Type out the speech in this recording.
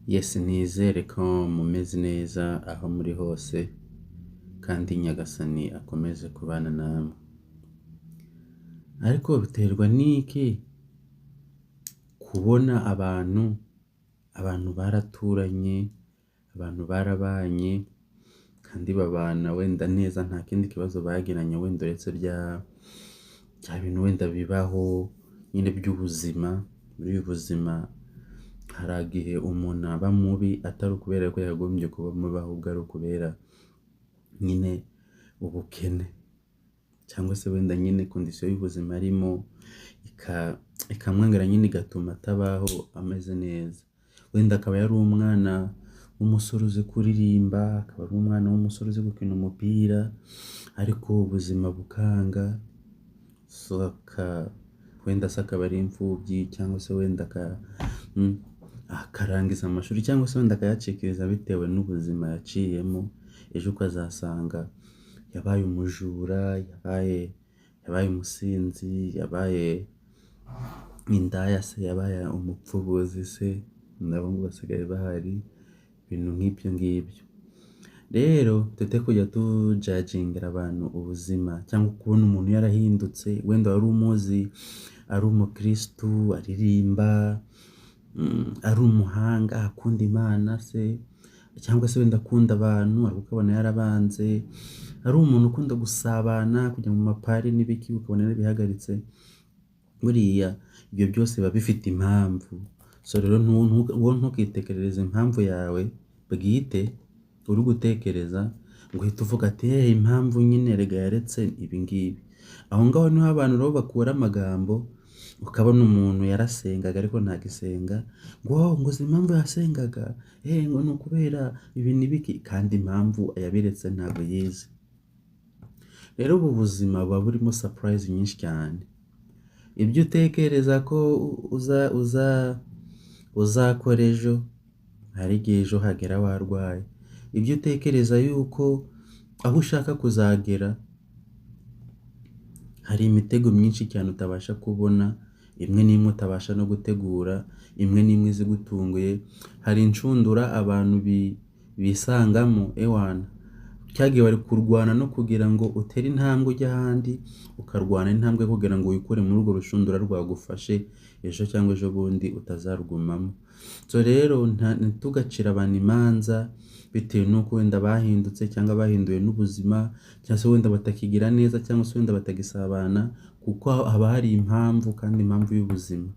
Yes, nizere ko mumeze neza aho muri hose kandi Nyagasani akomeze kubana namwe. Ariko biterwa n'iki kubona abantu baraturanye, abantu barabanye kandi babana wenda neza nta kindi kibazo bagiranye wenda uretse bya bintu wenda bibaho nyine by'ubuzima. Muri ubu buzima hari igihe umuntu aba mubi atari ukubera ko yagombye kuba mubi, ahubwo ari ukubera nyine ubukene cyangwa se wenda nyine kondisiyo y'ubuzima arimo ikamwangara nyine igatuma atabaho ameze neza. Wenda akaba yari umwana w'umusore uzi kuririmba, akaba ari umwana w'umusore uzi gukina umupira, ariko ubuzima bukanga, wenda se akaba ari imfubyi cyangwa se wenda akarangiza amashuri cyangwa se wenda akayacikiriza bitewe n'ubuzima yaciyemo. Ejo ukazasanga yabaye umujura, yabaye umusinzi, yabaye indaya se, yabaye umupfubuzi se, nabo ngo basigaye bahari, ibintu nk'ibyo ngibyo. Rero tute kujya tujajingira abantu ubuzima cyangwa kubona umuntu yarahindutse, wenda wari umuzi ari umukristu, aririmba, ari umuhanga, akunda Imana se, cyangwa se wenda akunda abantu, ariko ukabona yarabanze, ari umuntu ukunda gusabana, kujya mu mapari n'ibiki, ukabona yarabihagaritse. Buriya ibyo byose biba bifite impamvu. So rero ntukitekerereze impamvu yawe bwite uri gutekereza ngo uhite uvuga ati impamvu nyine erega yaretse ibi ngibi. Aho ngaho niho abantu rero bakura amagambo, ukabona umuntu yarasengaga ariko ntagisenga, ngo uzi impamvu yasengaga, ngo ni ukubera ibi n'ibiki, kandi impamvu yabiretse ntabwo yize. Rero ubu buzima buba burimo surprise nyinshi cyane. Ibyo utekereza ko uzakora ejo, hari igihe ejo hagera warwaye. Ibyo utekereza yuko aho ushaka kuzagera, hari imitego myinshi cyane utabasha kubona, imwe n'imwe utabasha no gutegura, imwe n'imwe izigutunguye. Hari inshundura abantu bisangamo ewana, cyagiye bari kurwana no kugira ngo utere intambwe ujya ahandi, ukarwana intambwe kugira ngo wikure muri urwo rushundura rwagufashe ejo cyangwa ejo bundi utazarugumamo. So rero ntitugacire abantu imanza bitewe n'uko wenda bahindutse cyangwa bahinduwe n'ubuzima, cyangwa se wenda batakigira neza cyangwa se wenda batagisabana, kuko haba hari impamvu kandi impamvu y'ubuzima.